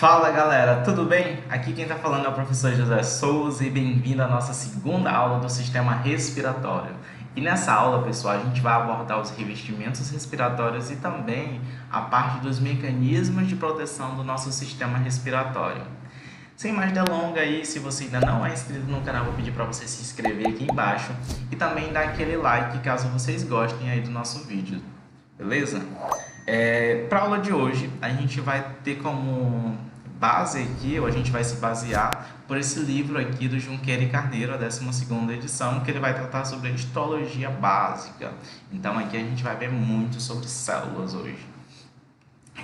Fala galera, tudo bem? Aqui quem está falando é o professor José Souza e bem-vindo à nossa segunda aula do sistema respiratório. E nessa aula, pessoal, a gente vai abordar os revestimentos respiratórios e também a parte dos mecanismos de proteção do nosso sistema respiratório. Sem mais delongas aí, se você ainda não é inscrito no canal, vou pedir para você se inscrever aqui embaixo e também dar aquele like caso vocês gostem aí do nosso vídeo, beleza? Para a aula de hoje, a gente vai ter como base aqui, ou a gente vai se basear por esse livro aqui do Junqueira e Carneiro, a 12ª edição, que ele vai tratar sobre a histologia básica. Então aqui a gente vai ver muito sobre células hoje.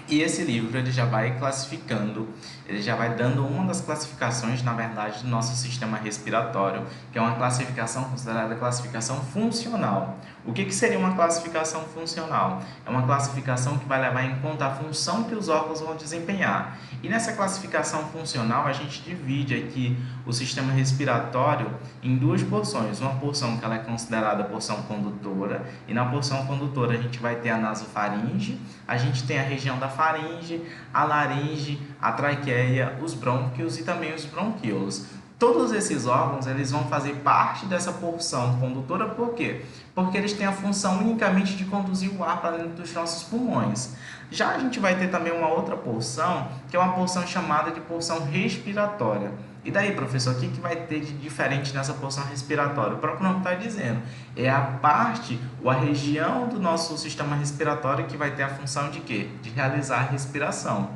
E esse livro ele já vai classificando, ele já vai dando uma das classificações, na verdade, do nosso sistema respiratório, que é uma classificação considerada classificação funcional. O que seria uma classificação funcional? É uma classificação que vai levar em conta a função que os órgãos vão desempenhar. E nessa classificação funcional, a gente divide aqui o sistema respiratório em duas porções. Uma porção que ela é considerada porção condutora, e na porção condutora a gente vai ter a nasofaringe, a gente tem a região da faringe, a laringe, a traqueia, os brônquios e também os bronquíolos. Todos esses órgãos eles vão fazer parte dessa porção condutora, por quê? Porque eles têm a função unicamente de conduzir o ar para dentro dos nossos pulmões. Já a gente vai ter também uma outra porção, que é uma porção chamada de porção respiratória. E daí, professor, o que vai ter de diferente nessa porção respiratória? O próprio nome está dizendo, é a parte ou a região do nosso sistema respiratório que vai ter a função de quê? De realizar a respiração.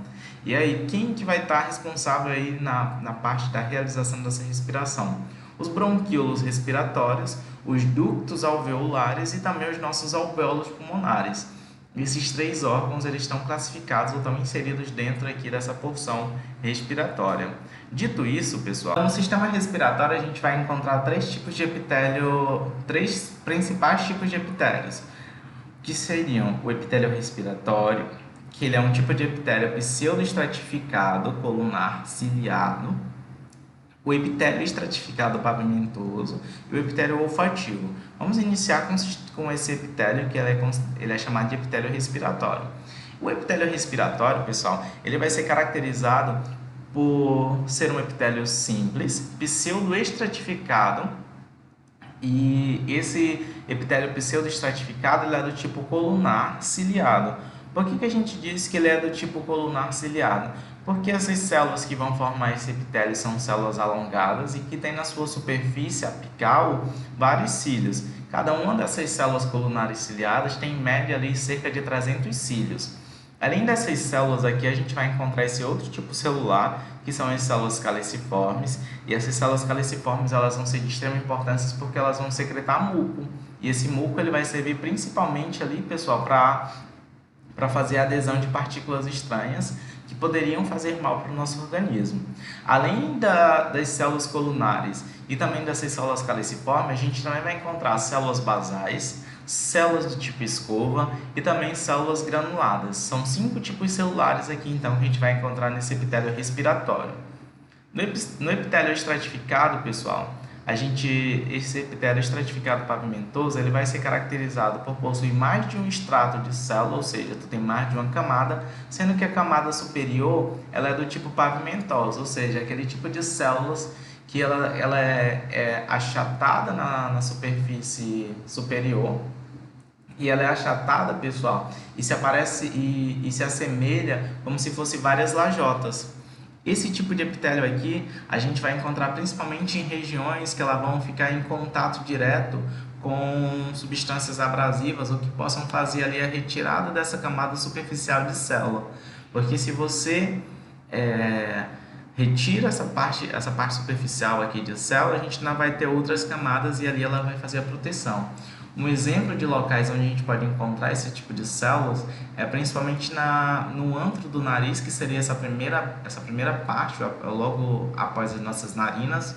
E aí, quem que vai estar responsável aí na parte da realização dessa respiração? Os bronquíolos respiratórios, os ductos alveolares e também os nossos alvéolos pulmonares. Esses três órgãos eles estão classificados ou estão inseridos dentro aqui dessa porção respiratória. Dito isso, pessoal, no sistema respiratório a gente vai encontrar três principais tipos de epitélios, que seriam o epitélio respiratório, que ele é um tipo de epitélio pseudoestratificado colunar ciliado, o epitélio estratificado pavimentoso e o epitélio olfativo. Vamos iniciar com esse epitélio, que ele é chamado de epitélio respiratório. O epitélio respiratório, pessoal, ele vai ser caracterizado por ser um epitélio simples, pseudoestratificado, e esse epitélio pseudoestratificado ele é do tipo colunar ciliado. Por que a gente diz que ele é do tipo colunar ciliado? Porque essas células que vão formar esse epitélio são células alongadas e que tem na sua superfície apical vários cílios. Cada uma dessas células colunares ciliadas tem em média ali cerca de 300 cílios. Além dessas células aqui, a gente vai encontrar esse outro tipo celular, que são as células caliciformes. E essas células caliciformes elas vão ser de extrema importância porque elas vão secretar muco. E esse muco ele vai servir principalmente ali, pessoal, para fazer a adesão de partículas estranhas que poderiam fazer mal para o nosso organismo. Além das células colunares e também dessas células caliciformes, a gente também vai encontrar células basais, células do tipo escova e também células granuladas. São 5 tipos celulares aqui, então, que a gente vai encontrar nesse epitélio respiratório. No epitélio estratificado, pessoal, esse epitélio estratificado pavimentoso ele vai ser caracterizado por possuir mais de um estrato de célula, ou seja, tu tem mais de uma camada, sendo que a camada superior ela é do tipo pavimentosa, ou seja, aquele tipo de células que ela é achatada na superfície superior, e ela é achatada, pessoal, e se assemelha como se fosse várias lajotas. Esse tipo de epitélio aqui a gente vai encontrar principalmente em regiões que elas vão ficar em contato direto com substâncias abrasivas ou que possam fazer ali a retirada dessa camada superficial de célula. Porque se você retira essa parte superficial aqui de célula, a gente não vai ter outras camadas e ali ela vai fazer a proteção. Um exemplo de locais onde a gente pode encontrar esse tipo de células é principalmente no antro do nariz, que seria essa primeira parte, logo após as nossas narinas.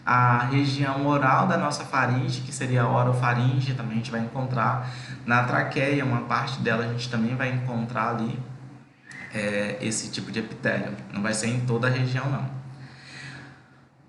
A região oral da nossa faringe, que seria a orofaringe, também a gente vai encontrar. Na traqueia, uma parte dela a gente também vai encontrar ali esse tipo de epitélio. Não vai ser em toda a região, não.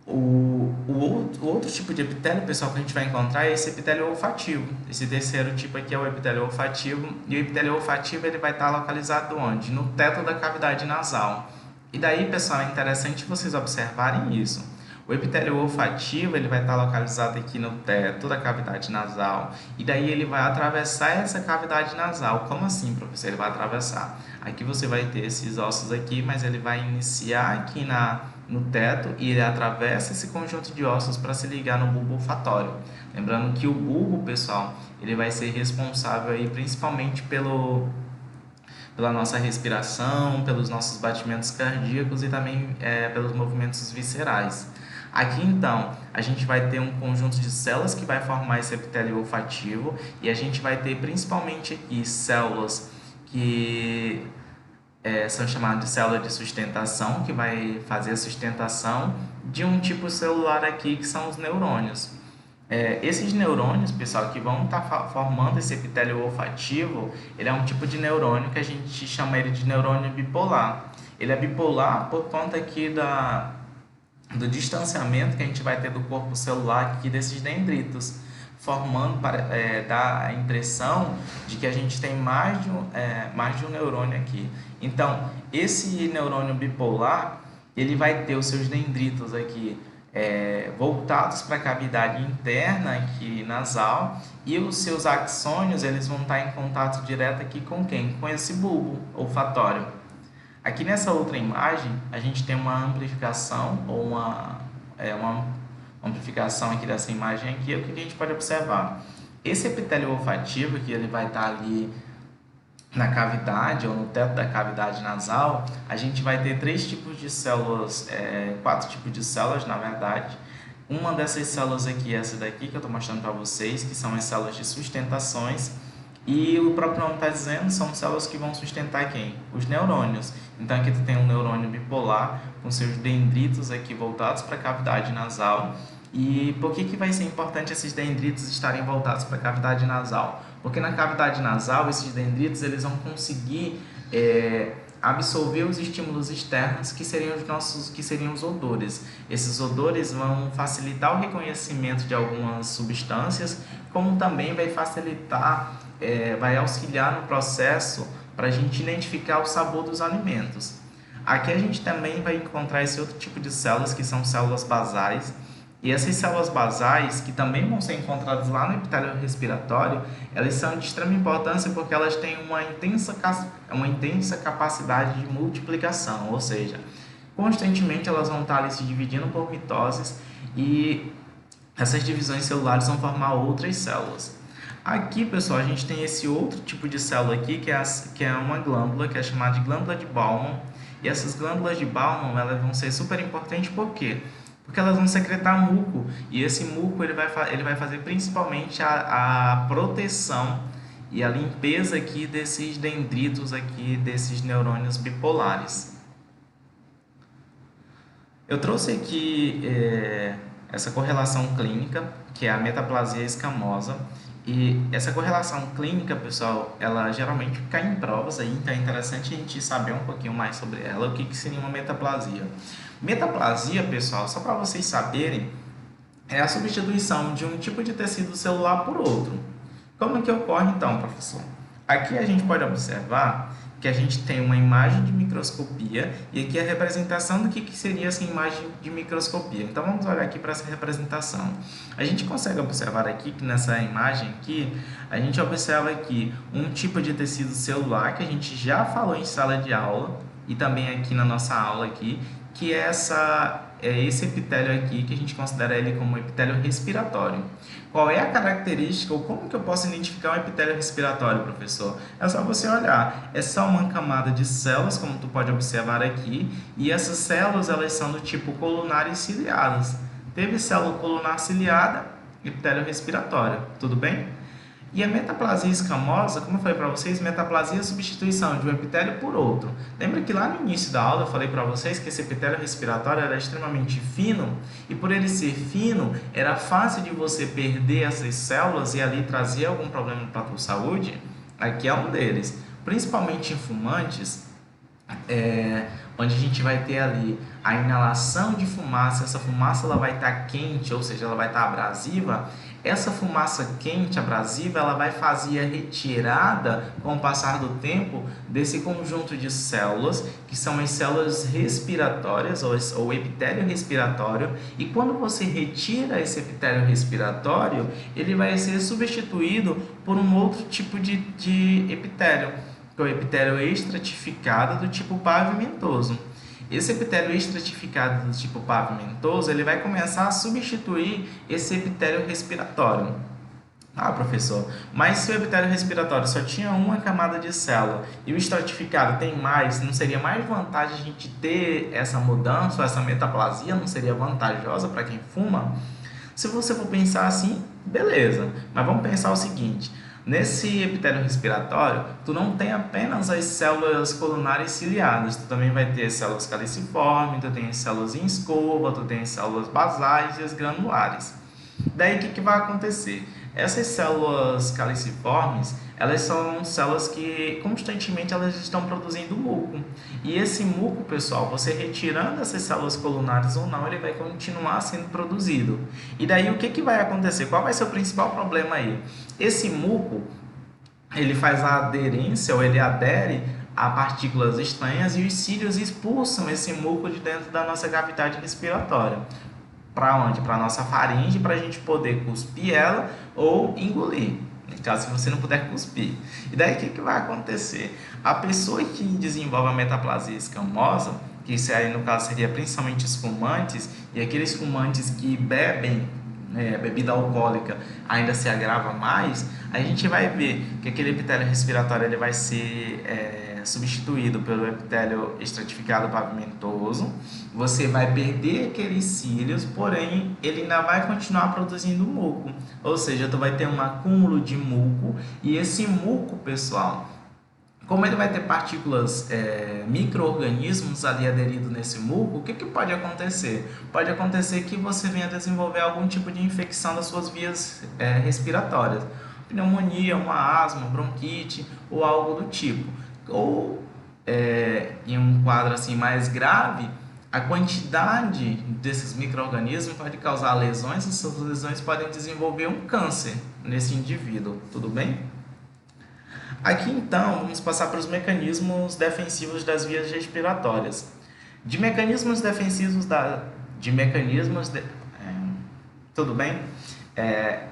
O outro tipo de epitélio, pessoal, que a gente vai encontrar é esse epitélio olfativo. Esse terceiro tipo aqui é o epitélio olfativo. E o epitélio olfativo ele vai estar localizado onde? No teto da cavidade nasal. E daí, pessoal, é interessante vocês observarem isso. O epitélio olfativo ele vai estar localizado aqui no teto da cavidade nasal e daí ele vai atravessar essa cavidade nasal. Como assim, professor? Ele vai atravessar. Aqui você vai ter esses ossos aqui, mas ele vai iniciar aqui no teto e ele atravessa esse conjunto de ossos para se ligar no bulbo olfatório. Lembrando que o bulbo, pessoal, ele vai ser responsável aí principalmente pela nossa respiração, pelos nossos batimentos cardíacos e também pelos movimentos viscerais. Aqui então, a gente vai ter um conjunto de células que vai formar esse epitélio olfativo e a gente vai ter principalmente aqui células que são chamadas de célula de sustentação, que vai fazer a sustentação de um tipo celular aqui que são os neurônios. Esses neurônios, pessoal, que vão estar formando esse epitélio olfativo, ele é um tipo de neurônio que a gente chama ele de neurônio bipolar. Ele é bipolar por conta aqui do distanciamento que a gente vai ter do corpo celular aqui desses dendritos, formando dá a impressão de que a gente tem mais de um neurônio aqui. Então, esse neurônio bipolar, ele vai ter os seus dendritos aqui voltados para a cavidade interna aqui nasal e os seus axônios eles vão estar em contato direto aqui com quem? Com esse bulbo olfatório. Aqui nessa outra imagem a gente tem uma amplificação ou uma amplificação aqui dessa imagem aqui. O que a gente pode observar? Esse epitélio olfativo que ele vai estar ali na cavidade ou no teto da cavidade nasal, a gente vai ter 3 tipos de células, 4 tipos de células, na verdade. Uma dessas células aqui, essa daqui que eu estou mostrando para vocês, que são as células de sustentações, e o próprio nome está dizendo, são células que vão sustentar quem? Os neurônios. Então aqui tu tem um neurônio bipolar com seus dendritos aqui voltados para a cavidade nasal. E por que vai ser importante esses dendritos estarem voltados para a cavidade nasal? Porque na cavidade nasal, esses dendritos eles vão conseguir absorver os estímulos externos que seriam os odores. Esses odores vão facilitar o reconhecimento de algumas substâncias, como também vai facilitar, vai auxiliar no processo para a gente identificar o sabor dos alimentos. Aqui a gente também vai encontrar esse outro tipo de células, que são células basais. E essas células basais, que também vão ser encontradas lá no epitélio respiratório, elas são de extrema importância porque elas têm uma intensa capacidade de multiplicação, ou seja, constantemente elas vão estar ali se dividindo por mitoses e essas divisões celulares vão formar outras células. Aqui, pessoal, a gente tem esse outro tipo de célula aqui, que é uma glândula, que é chamada de glândula de Bowman. E essas glândulas de Bowman, elas vão ser super importantes, por quê? Porque elas vão secretar muco, e esse muco ele vai fazer principalmente a proteção e a limpeza aqui desses dendritos aqui, desses neurônios bipolares. Eu trouxe aqui essa correlação clínica, que é a metaplasia escamosa, e essa correlação clínica, pessoal, ela geralmente cai em provas aí, então é interessante a gente saber um pouquinho mais sobre ela, o que seria uma metaplasia. Metaplasia, pessoal, só para vocês saberem, é a substituição de um tipo de tecido celular por outro. Como que ocorre então, professor? Aqui a gente pode observar que a gente tem uma imagem de microscopia e aqui a representação do que seria essa imagem de microscopia. Então vamos olhar aqui para essa representação. A gente consegue observar aqui que nessa imagem aqui, a gente observa aqui um tipo de tecido celular que a gente já falou em sala de aula e também aqui na nossa aula aqui, que é esse epitélio aqui, que a gente considera ele como epitélio respiratório. Qual é a característica, ou como que eu posso identificar um epitélio respiratório, professor? É só você olhar, é só uma camada de células, como tu pode observar aqui, e essas células, elas são do tipo colunar e ciliadas. Teve célula colunar ciliada, epitélio respiratório, tudo bem? E a metaplasia escamosa, como eu falei para vocês, metaplasia é a substituição de um epitélio por outro. Lembra que lá no início da aula eu falei para vocês que esse epitélio respiratório era extremamente fino e por ele ser fino, era fácil de você perder essas células e ali trazer algum problema para a tua saúde? Aqui é um deles. Principalmente em fumantes, onde a gente vai ter ali a inalação de fumaça. Essa fumaça ela vai estar quente, ou seja, ela vai estar abrasiva. Essa fumaça quente, abrasiva, ela vai fazer a retirada, com o passar do tempo, desse conjunto de células, que são as células respiratórias, ou epitélio respiratório. E quando você retira esse epitélio respiratório, ele vai ser substituído por um outro tipo de epitélio, que é o epitélio estratificado do tipo pavimentoso. Esse epitélio estratificado do tipo pavimentoso, ele vai começar a substituir esse epitélio respiratório. Ah, professor, mas se o epitélio respiratório só tinha uma camada de célula e o estratificado tem mais, não seria mais vantagem a gente ter essa mudança, essa metaplasia, não seria vantajosa para quem fuma? Se você for pensar assim, beleza, mas vamos pensar o seguinte: nesse epitélio respiratório, tu não tem apenas as células colunares ciliadas, tu também vai ter células caliciformes, tu tem as células em escova, tu tem as células basais e as granulares. Daí o que vai acontecer? Essas células caliciformes, elas são células que constantemente elas estão produzindo muco. E esse muco, pessoal, você retirando essas células colunares ou não, ele vai continuar sendo produzido. E daí o que vai acontecer? Qual vai ser o principal problema aí? Esse muco, ele faz a aderência, ou ele adere a partículas estranhas, e os cílios expulsam esse muco de dentro da nossa cavidade respiratória. Para onde? Para a nossa faringe, para a gente poder cuspir ela ou engolir, no caso, se você não puder cuspir. E daí o que vai acontecer? A pessoa que desenvolve a metaplasia escamosa, que isso aí no caso seria principalmente os fumantes, e aqueles fumantes que bebem bebida alcoólica ainda se agrava mais, a gente vai ver que aquele epitélio respiratório ele vai ser substituído pelo epitélio estratificado pavimentoso. Você vai perder aqueles cílios, porém ele ainda vai continuar produzindo muco, ou seja, tu vai ter um acúmulo de muco. E esse muco, pessoal, como ele vai ter partículas, micro-organismos ali aderidos nesse muco, o que pode acontecer? Pode acontecer que você venha desenvolver algum tipo de infecção das suas vias respiratórias. Pneumonia, uma asma, bronquite ou algo do tipo. Ou, em um quadro assim mais grave, a quantidade desses micro-organismos pode causar lesões, e essas lesões podem desenvolver um câncer nesse indivíduo, tudo bem? Aqui então, vamos passar para os mecanismos defensivos das vias respiratórias. De mecanismos defensivos tudo bem?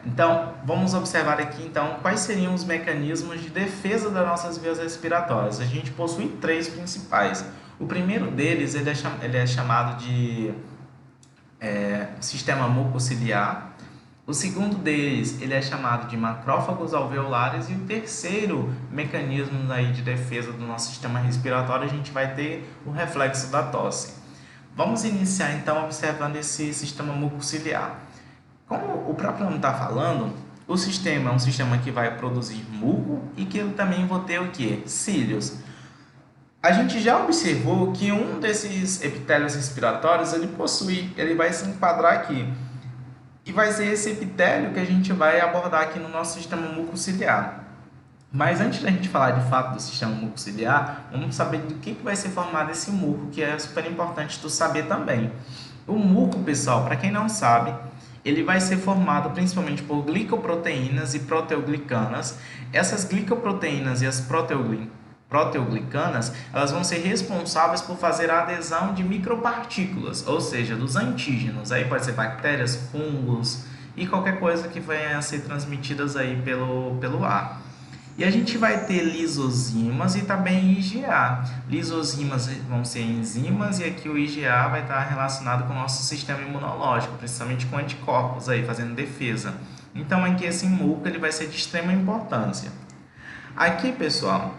Então, vamos observar aqui então quais seriam os mecanismos de defesa das nossas vias respiratórias. A gente possui três principais. O primeiro deles ele é chamado de sistema mucociliar. O segundo deles, ele é chamado de macrófagos alveolares, e o terceiro mecanismo aí de defesa do nosso sistema respiratório, a gente vai ter o reflexo da tosse. Vamos iniciar então observando esse sistema mucociliar. Como o próprio nome está falando, o sistema é um sistema que vai produzir muco e que ele também vai ter o quê? Cílios. A gente já observou que um desses epitélios respiratórios, ele vai se enquadrar aqui. E vai ser esse epitélio que a gente vai abordar aqui no nosso sistema mucociliar. Mas antes da gente falar de fato do sistema mucociliar, vamos saber do que vai ser formado esse muco, que é super importante tu saber também. O muco, pessoal, para quem não sabe, ele vai ser formado principalmente por glicoproteínas e proteoglicanas. Essas glicoproteínas e as proteoglicanas, elas vão ser responsáveis por fazer a adesão de micropartículas, ou seja, dos antígenos. Aí pode ser bactérias, fungos e qualquer coisa que venha a ser transmitidas aí pelo ar. E a gente vai ter lisozimas e também IgA. Lisozimas vão ser enzimas, e aqui o IgA vai estar relacionado com o nosso sistema imunológico, principalmente com anticorpos aí, fazendo defesa. Então aqui esse muco ele vai ser de extrema importância. Aqui, pessoal,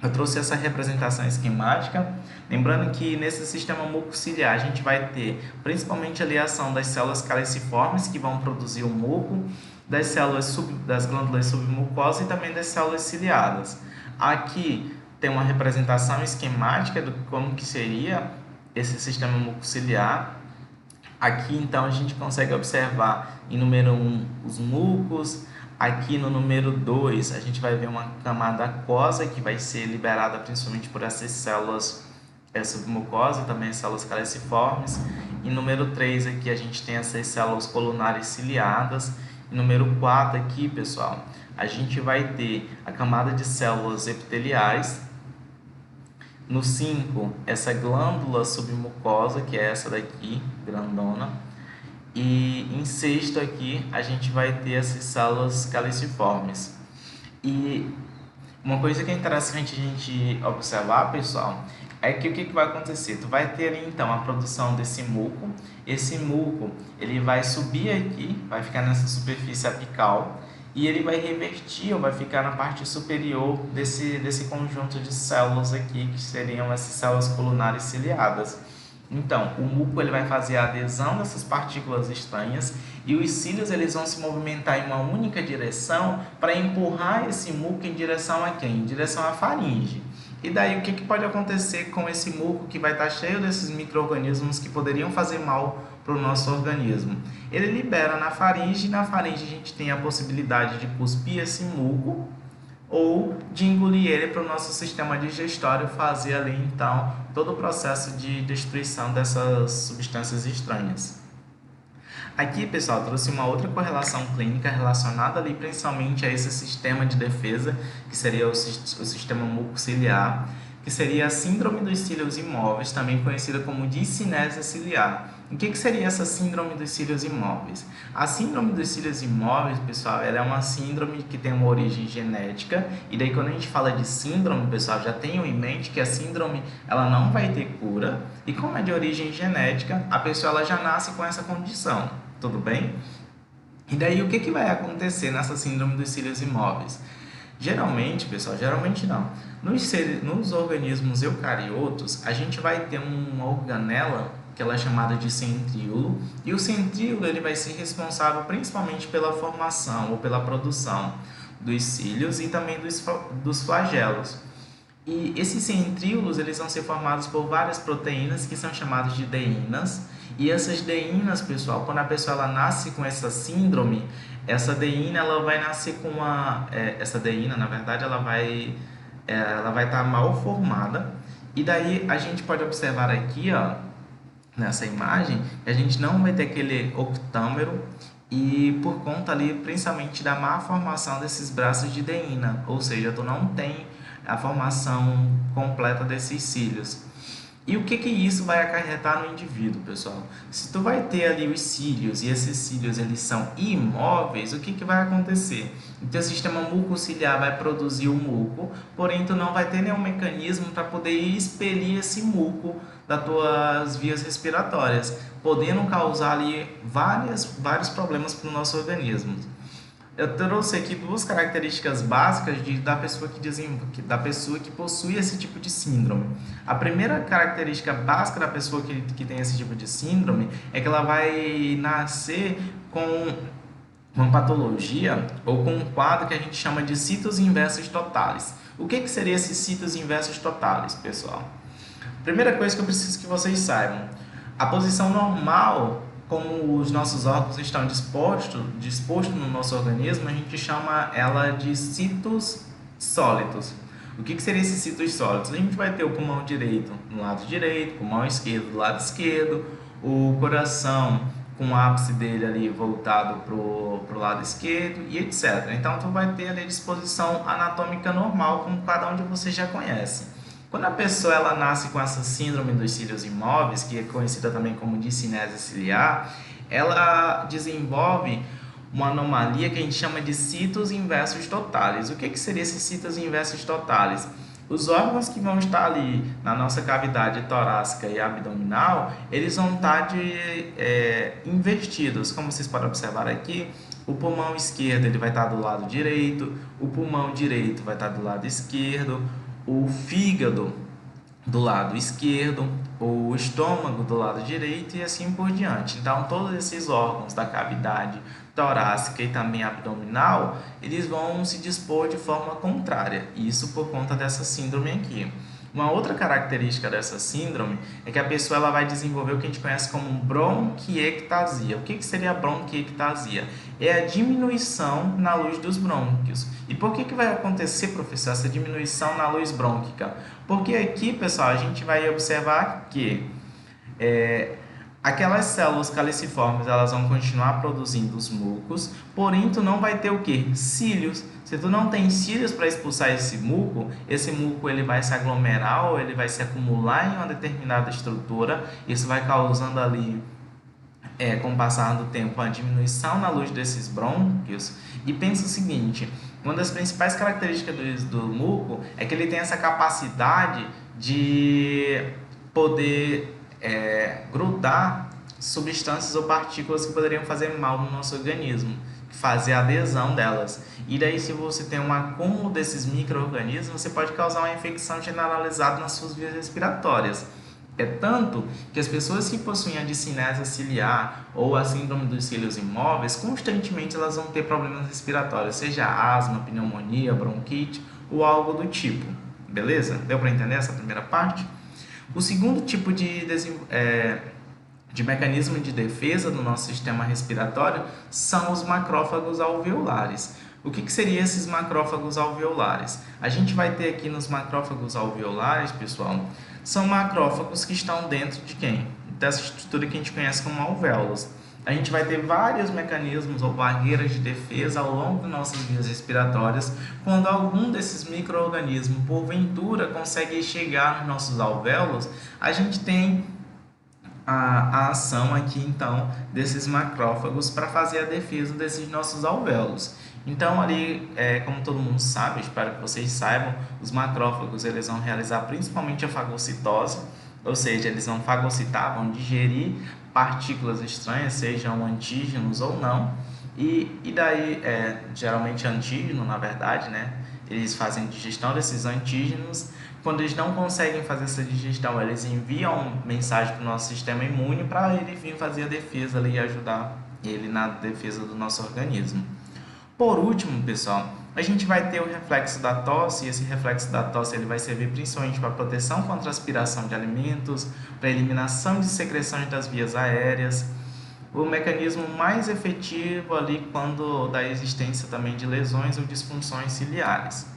eu trouxe essa representação esquemática, lembrando que nesse sistema mucociliar a gente vai ter principalmente a ligação das células caliciformes, que vão produzir o muco, das glândulas submucosas e também das células ciliadas. Aqui tem uma representação esquemática de como que seria esse sistema mucociliar. Aqui então a gente consegue observar em número 1 os mucos. Aqui no número 2 a gente vai ver uma camada aquosa que vai ser liberada principalmente por essas células submucosa, também as células caliciformes. E número 3 aqui a gente tem essas células colunares ciliadas. E número 4 aqui, pessoal, a gente vai ter a camada de células epiteliais. No 5, essa glândula submucosa, que é essa daqui, grandona. E em sexto aqui, a gente vai ter essas células caliciformes. E uma coisa que é interessante a gente observar, pessoal, é que o que vai acontecer? Tu vai ter ali, então, a produção desse muco. Esse muco, ele vai subir aqui, vai ficar nessa superfície apical, e ele vai revertir ou vai ficar na parte superior desse conjunto de células aqui, que seriam essas células colunares ciliadas. Então, o muco ele vai fazer a adesão dessas partículas estranhas e os cílios eles vão se movimentar em uma única direção para empurrar esse muco em direção a quem? Em direção à faringe. E daí o que pode acontecer com esse muco que vai estar cheio desses micro-organismos que poderiam fazer mal para o nosso organismo? Ele libera na faringe e na faringe a gente tem a possibilidade de cuspir esse muco ou de engolir ele para o nosso sistema digestório fazer ali então todo o processo de destruição dessas substâncias estranhas. Aqui, pessoal, trouxe uma outra correlação clínica relacionada ali principalmente a esse sistema de defesa, que seria o sistema mucociliar, que seria a síndrome dos cílios imóveis, também conhecida como discinésia ciliar. O que seria essa síndrome dos cílios imóveis? A síndrome dos cílios imóveis, pessoal, ela é uma síndrome que tem uma origem genética, e daí quando a gente fala de síndrome, pessoal, já tenham em mente que a síndrome ela não vai ter cura, e como é de origem genética, a pessoa ela já nasce com essa condição, tudo bem? E daí o que vai acontecer nessa síndrome dos cílios imóveis? Geralmente, pessoal, geralmente não. Nos organismos eucariotos, a gente vai ter uma organela que ela é chamada de centríolo, e o centríolo ele vai ser responsável principalmente pela formação ou pela produção dos cílios e também dos flagelos. E esses centríolos eles vão ser formados por várias proteínas que são chamadas de deínas. E essas deínas, pessoal, quando a pessoa ela nasce com essa síndrome, essa deína ela vai nascer com essa deína, na verdade, ela vai estar mal formada. E daí a gente pode observar aqui, ó, nessa imagem, a gente não vai ter aquele octâmero e por conta ali principalmente da má formação desses braços de deína, ou seja, tu não tem a formação completa desses cílios. E o que isso vai acarretar no indivíduo, pessoal? Se tu vai ter ali os cílios e esses cílios eles são imóveis, o que vai acontecer? O teu sistema mucociliar vai produzir o muco, porém tu não vai ter nenhum mecanismo para poder expelir esse muco das tuas vias respiratórias, podendo causar ali vários problemas para o nosso organismo. Eu trouxe aqui duas características básicas da pessoa que possui esse tipo de síndrome. A primeira característica básica da pessoa que tem esse tipo de síndrome é que ela vai nascer com uma patologia ou com um quadro que a gente chama de citos inversos totalis. O que seria esses citos inversos totalis, pessoal? Primeira coisa que eu preciso que vocês saibam, a posição normal como os nossos órgãos estão dispostos no nosso organismo, a gente chama ela de citos sólidos. O que seria esses citos sólidos? A gente vai ter o pulmão direito no lado direito, o pulmão esquerdo do lado esquerdo, o coração com o ápice dele ali voltado para o lado esquerdo e etc. Então, tu vai ter ali a disposição anatômica normal, como cada um de vocês já conhece. Quando a pessoa ela nasce com essa síndrome dos cílios imóveis, que é conhecida também como discinésia ciliar, ela desenvolve uma anomalia que a gente chama de citos inversos totalis. O que seria esses citos inversos totalis? Os órgãos que vão estar ali na nossa cavidade torácica e abdominal, eles vão estar invertidos. Como vocês podem observar aqui, o pulmão esquerdo ele vai estar do lado direito, o pulmão direito vai estar do lado esquerdo, o fígado do lado esquerdo, o estômago do lado direito e assim por diante. Então, todos esses órgãos da cavidade torácica e também abdominal, eles vão se dispor de forma contrária. Isso por conta dessa síndrome aqui. Uma outra característica dessa síndrome é que a pessoa ela vai desenvolver o que a gente conhece como bronquiectasia. O que seria a bronquiectasia? É a diminuição na luz dos brônquios. E por que vai acontecer, professor, essa diminuição na luz brônquica? Porque aqui, pessoal, a gente vai observar que aquelas células caliciformes elas vão continuar produzindo os mucos, porém tu não vai ter o que? Cílios. Se tu não tem cílios para expulsar esse muco ele vai se aglomerar ou ele vai se acumular em uma determinada estrutura. Isso vai causando ali, com o passar do tempo, a diminuição na luz desses brônquios. E pensa o seguinte, uma das principais características do muco é que ele tem essa capacidade de poder grudar substâncias ou partículas que poderiam fazer mal no nosso organismo, fazer adesão delas. E daí, se você tem um acúmulo desses micro-organismos, você pode causar uma infecção generalizada nas suas vias respiratórias. É tanto que as pessoas que possuem a discinese ciliar ou a síndrome dos cílios imóveis, constantemente elas vão ter problemas respiratórios, seja asma, pneumonia, bronquite ou algo do tipo. Beleza? Deu para entender essa primeira parte? O segundo tipo de mecanismo de defesa do nosso sistema respiratório são os macrófagos alveolares. O que seriam esses macrófagos alveolares? A gente vai ter aqui nos macrófagos alveolares, pessoal, são macrófagos que estão dentro de quem? Dessa estrutura que a gente conhece como alvéolos. A gente vai ter vários mecanismos ou barreiras de defesa ao longo de nossas vias respiratórias. Quando algum desses micro-organismos, porventura, consegue chegar nos nossos alvéolos, a gente tem a ação aqui, então, desses macrófagos para fazer a defesa desses nossos alvéolos. Então, ali, como todo mundo sabe, espero que vocês saibam, os macrófagos eles vão realizar principalmente a fagocitose, ou seja, eles vão fagocitar, vão digerir partículas estranhas, sejam antígenos ou não, e daí, geralmente antígeno, na verdade, né? Eles fazem digestão desses antígenos. Quando eles não conseguem fazer essa digestão, eles enviam mensagem para o nosso sistema imune para ele vir fazer a defesa ali e ajudar ele na defesa do nosso organismo. Por último, pessoal, a gente vai ter o reflexo da tosse, e esse reflexo da tosse ele vai servir principalmente para proteção contra a aspiração de alimentos, para eliminação de secreções das vias aéreas. O mecanismo mais efetivo ali quando da existência também de lesões ou disfunções ciliares.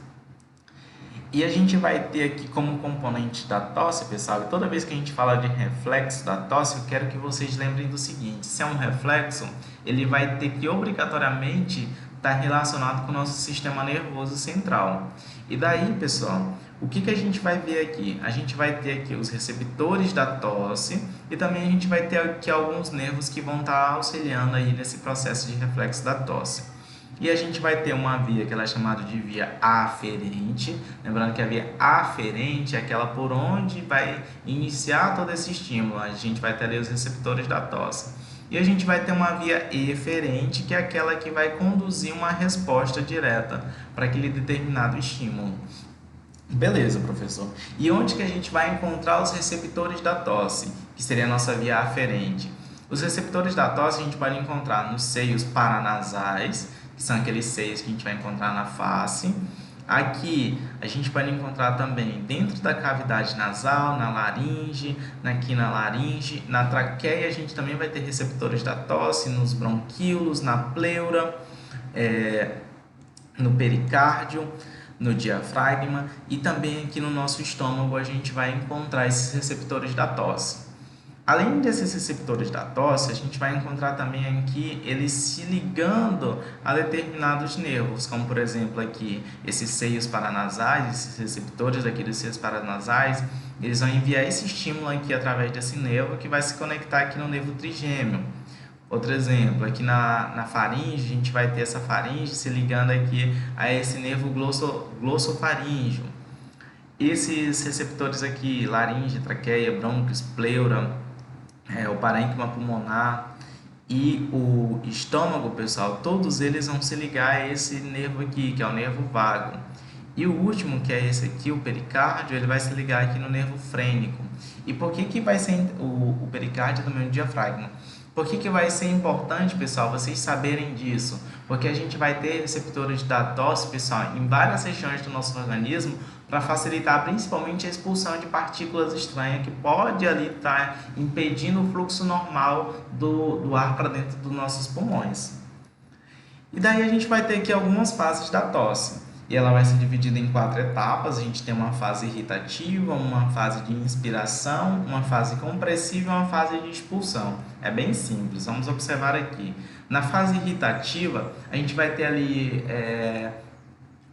E a gente vai ter aqui como componente da tosse, pessoal, e toda vez que a gente fala de reflexo da tosse, eu quero que vocês lembrem do seguinte: se é um reflexo, ele vai ter que obrigatoriamente estar relacionado com o nosso sistema nervoso central. E daí, pessoal, o que a gente vai ver aqui? A gente vai ter aqui os receptores da tosse e também a gente vai ter aqui alguns nervos que vão estar auxiliando aí nesse processo de reflexo da tosse. E a gente vai ter uma via que ela é chamada de via aferente. Lembrando que a via aferente é aquela por onde vai iniciar todo esse estímulo. A gente vai ter ali os receptores da tosse. E a gente vai ter uma via eferente, que é aquela que vai conduzir uma resposta direta para aquele determinado estímulo. Beleza, professor. E onde que a gente vai encontrar os receptores da tosse, que seria a nossa via aferente? Os receptores da tosse a gente pode encontrar nos seios paranasais, que são aqueles seios que a gente vai encontrar na face. Aqui a gente pode encontrar também dentro da cavidade nasal, na laringe, aqui na laringe, na traqueia a gente também vai ter receptores da tosse, nos bronquíolos, na pleura, no pericárdio, no diafragma e também aqui no nosso estômago a gente vai encontrar esses receptores da tosse. Além desses receptores da tosse, a gente vai encontrar também aqui eles se ligando a determinados nervos, como por exemplo aqui esses seios paranasais, esses receptores aqui dos seios paranasais, eles vão enviar esse estímulo aqui através desse nervo que vai se conectar aqui no nervo trigêmeo. Outro exemplo, aqui na faringe, a gente vai ter essa faringe se ligando aqui a esse nervo glossofaríngeo. Esses receptores aqui, laringe, traqueia, brônquios, pleura, o parênquima pulmonar e o estômago, pessoal, todos eles vão se ligar a esse nervo aqui, que é o nervo vago. E o último, que é esse aqui, o pericárdio, ele vai se ligar aqui no nervo frênico. E por que vai ser o pericárdio também no diafragma? Por que vai ser importante, pessoal, vocês saberem disso? Porque a gente vai ter receptores da tosse, pessoal, em várias regiões do nosso organismo, para facilitar principalmente a expulsão de partículas estranhas que pode ali estar impedindo o fluxo normal do ar para dentro dos nossos pulmões. E daí a gente vai ter aqui algumas fases da tosse. E ela vai ser dividida em 4 etapas. A gente tem uma fase irritativa, uma fase de inspiração, uma fase compressiva e uma fase de expulsão. É bem simples, vamos observar aqui. Na fase irritativa, a gente vai ter ali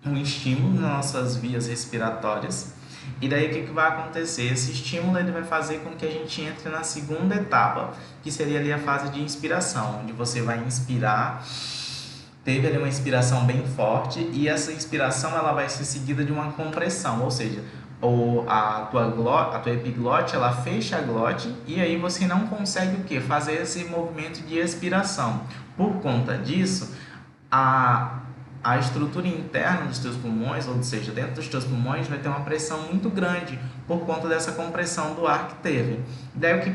um estímulo nas nossas vias respiratórias. E daí o que vai acontecer? Esse estímulo ele vai fazer com que a gente entre na segunda etapa, que seria ali a fase de inspiração, onde você vai inspirar. Teve ali uma inspiração bem forte e essa inspiração ela vai ser seguida de uma compressão, ou seja, a tua epiglote ela fecha a glote e aí você não consegue o quê? Fazer esse movimento de expiração. Por conta disso, a estrutura interna dos teus pulmões, ou seja, dentro dos teus pulmões, vai ter uma pressão muito grande por conta dessa compressão do ar que teve. Daí o que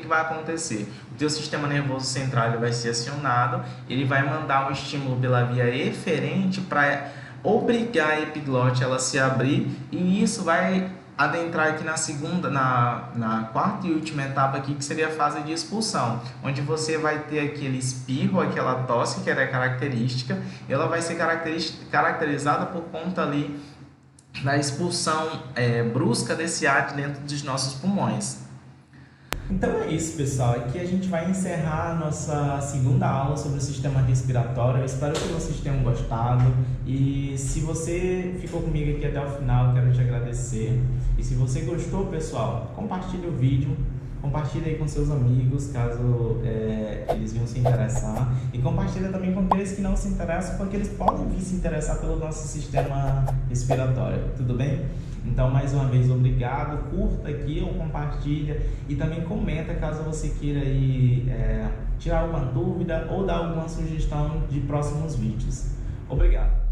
vai acontecer? O teu sistema nervoso central ele vai ser acionado, ele vai mandar um estímulo pela via eferente para obrigar a epiglote ela a se abrir, e isso vai adentrar aqui na quarta e última etapa aqui, que seria a fase de expulsão, onde você vai ter aquele espirro, aquela tosse que é característica, e ela vai ser caracterizada por conta ali da expulsão brusca desse ar de dentro dos nossos pulmões. Então é isso, pessoal. Aqui a gente vai encerrar a nossa segunda aula sobre o sistema respiratório. Eu espero que vocês tenham gostado. E se você ficou comigo aqui até o final, eu quero te agradecer. E se você gostou, pessoal, compartilhe o vídeo. Compartilhe aí com seus amigos, caso eles venham se interessar. E compartilhe também com aqueles que não se interessam, porque eles podem vir se interessar pelo nosso sistema respiratório. Tudo bem? Então, mais uma vez, obrigado. Curta aqui ou compartilha. E também comenta caso você queira aí, tirar alguma dúvida ou dar alguma sugestão de próximos vídeos. Obrigado.